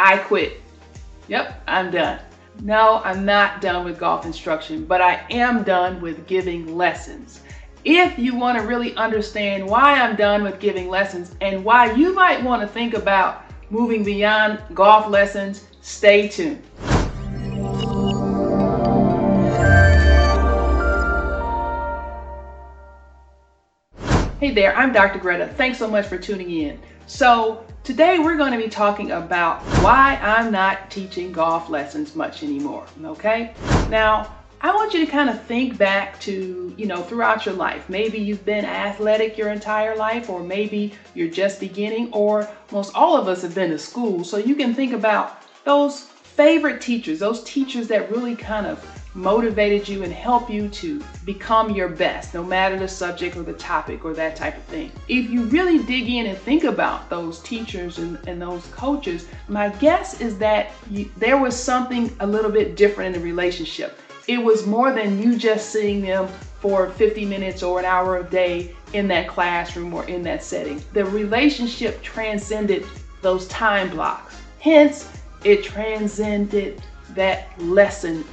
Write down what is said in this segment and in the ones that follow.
I quit. Yep, I'm done. No, I'm not done with golf instruction, but I am done with giving lessons. If you want to really understand why I'm done with giving lessons and why you might want to think about moving beyond golf lessons, stay tuned. Hey there, I'm Dr. Greta. Thanks so much for tuning in. So today we're going to be talking about why I'm not teaching golf lessons much anymore, okay? Now, I want you to kind of think back to, throughout your life. Maybe you've been athletic your entire life, or maybe you're just beginning, or most all of us have been to school. So you can think about those favorite teachers, those teachers that really kind of motivated you and help you to become your best, no matter the subject or the topic or that type of thing. If you really dig in and think about those teachers and those coaches, my guess is that there was something a little bit different in the relationship. It was more than you just seeing them for 50 minutes or an hour a day in that classroom or in that setting. The relationship transcended those time blocks. Hence, it transcended that lesson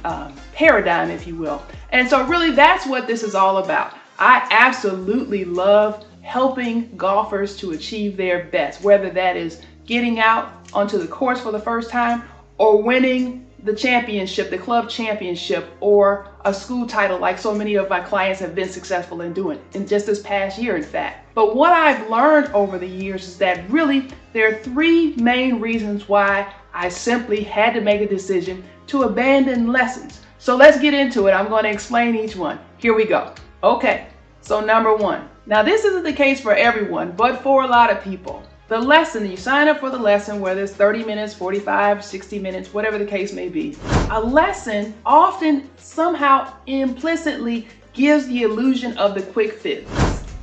paradigm, if you will. And so really that's what this is all about. I absolutely love helping golfers to achieve their best, whether that is getting out onto the course for the first time or winning the championship, the club championship, or a school title like so many of my clients have been successful in doing in just this past year, in fact. But what I've learned over the years is that really there are three main reasons why I simply had to make a decision to abandon lessons. So let's get into it. I'm going to explain each one. Here we go. Okay, so number one. Now this isn't the case for everyone, but for a lot of people. The lesson, you sign up for the lesson, whether it's 30 minutes, 45, 60 minutes, whatever the case may be. A lesson often somehow implicitly gives the illusion of the quick fix.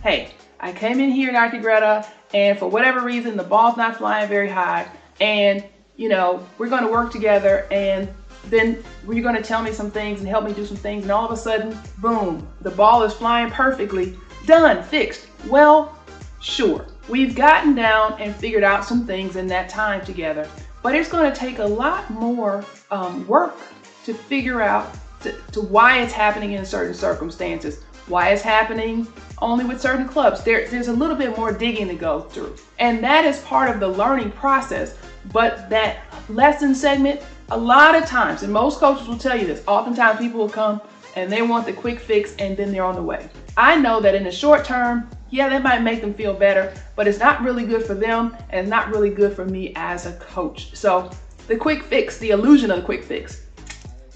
Hey, I came in here, Dr. Greta, and for whatever reason, the ball's not flying very high, and we're going to work together, and then you're going to tell me some things and help me do some things, and all of a sudden, boom, the ball is flying perfectly. Done, fixed. Well, sure. We've gotten down and figured out some things in that time together, but it's going to take a lot more work to figure out to why it's happening in certain circumstances, why it's happening only with certain clubs. There's a little bit more digging to go through, and that is part of the learning process. But that lesson segment, a lot of times, and most coaches will tell you this, oftentimes people will come and they want the quick fix and then they're on the way. I know that in the short term, yeah, that might make them feel better, but it's not really good for them and it's not really good for me as a coach. So the quick fix, the illusion of the quick fix.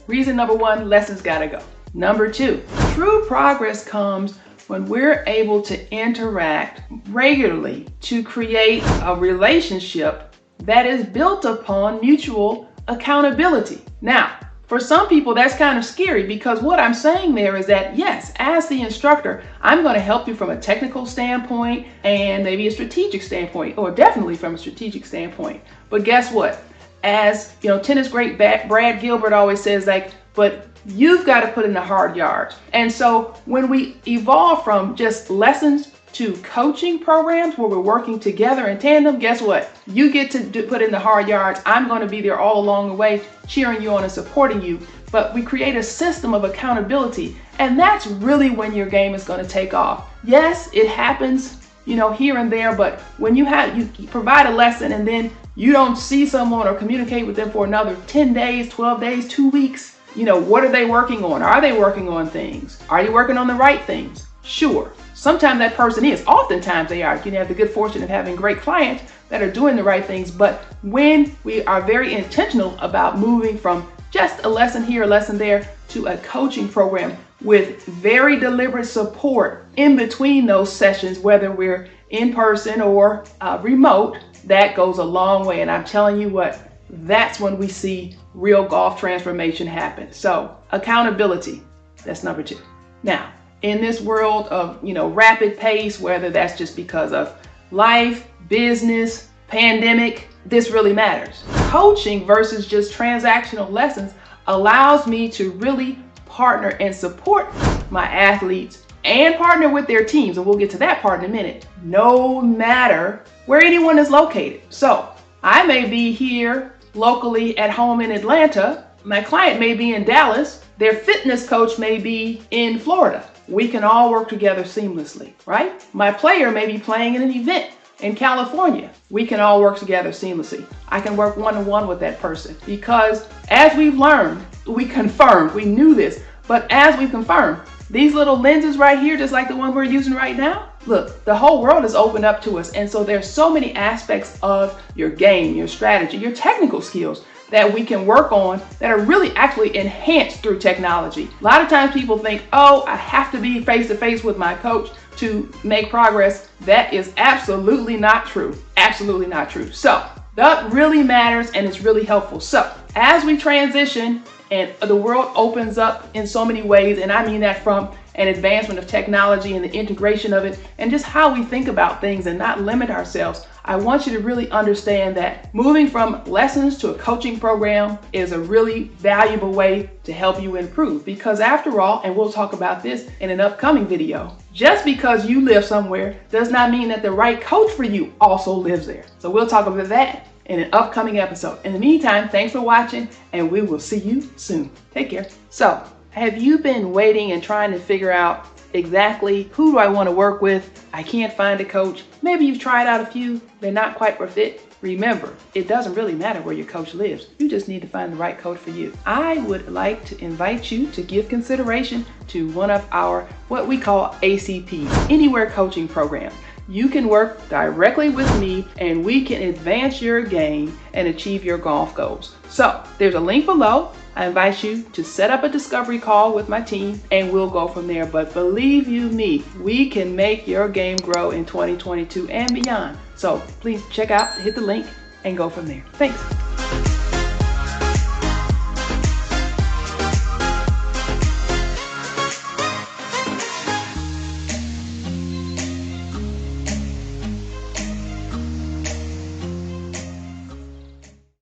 Reason number one, lessons gotta go. Number two, true progress comes when we're able to interact regularly to create a relationship that is built upon mutual accountability. Now, for some people, that's kind of scary, because what I'm saying there is that, yes, as the instructor, I'm going to help you from a technical standpoint and maybe a strategic standpoint, or definitely from a strategic standpoint. But guess what? As tennis great Brad Gilbert always says, but you've got to put in the hard yards. And so when we evolve from just lessons to coaching programs where we're working together in tandem, guess what? You get to put in the hard yards. I'm going to be there all along the way, cheering you on and supporting you. But we create a system of accountability, and that's really when your game is going to take off. Yes, it happens, here and there, but when you provide a lesson and then you don't see someone or communicate with them for another 10 days, 12 days, 2 weeks, what are they working on? Are they working on things? Are you working on the right things? Sure. Sometimes that person is. Oftentimes they are. You have the good fortune of having great clients that are doing the right things. But when we are very intentional about moving from just a lesson here, a lesson there, to a coaching program with very deliberate support in between those sessions, whether we're in person or remote, that goes a long way. And I'm telling you what, that's when we see real golf transformation happen. So accountability, that's number two. Now, in this world of, rapid pace, whether that's just because of life, business, pandemic, this really matters. Coaching versus just transactional lessons allows me to really partner and support my athletes and partner with their teams. And we'll get to that part in a minute, no matter where anyone is located. So I may be here locally at home in Atlanta. My client may be in Dallas. Their fitness coach may be in Florida. We can all work together seamlessly, right? My player may be playing in an event in California. We can all work together seamlessly. I can work one-on-one with that person because as we've learned, we confirmed, we knew this, but as we've confirmed, these little lenses right here, just like the one we're using right now, look, the whole world is opened up to us. And so there's so many aspects of your game, your strategy, your technical skills that we can work on that are really actually enhanced through technology. A lot of times people think, oh, I have to be face-to-face with my coach to make progress. That is absolutely not true. Absolutely not true. So that really matters and it's really helpful. So as we transition and the world opens up in so many ways, and I mean that from an advancement of technology and the integration of it and just how we think about things and not limit ourselves, I want you to really understand that moving from lessons to a coaching program is a really valuable way to help you improve. Because after all, and we'll talk about this in an upcoming video, just because you live somewhere does not mean that the right coach for you also lives there. So we'll talk about that in an upcoming episode. In the meantime, thanks for watching and we will see you soon. Take care. So, have you been waiting and trying to figure out exactly who do I want to work with? I can't find a coach. Maybe you've tried out a few, they're not quite a fit. Remember, it doesn't really matter where your coach lives. You just need to find the right coach for you. I would like to invite you to give consideration to one of our, what we call ACPs, Anywhere Coaching Program. You can work directly with me and we can advance your game and achieve your golf goals. So there's a link below. I invite you to set up a discovery call with my team and we'll go from there. But believe you me, we can make your game grow in 2022 and beyond. So please check out, hit the link and go from there. Thanks.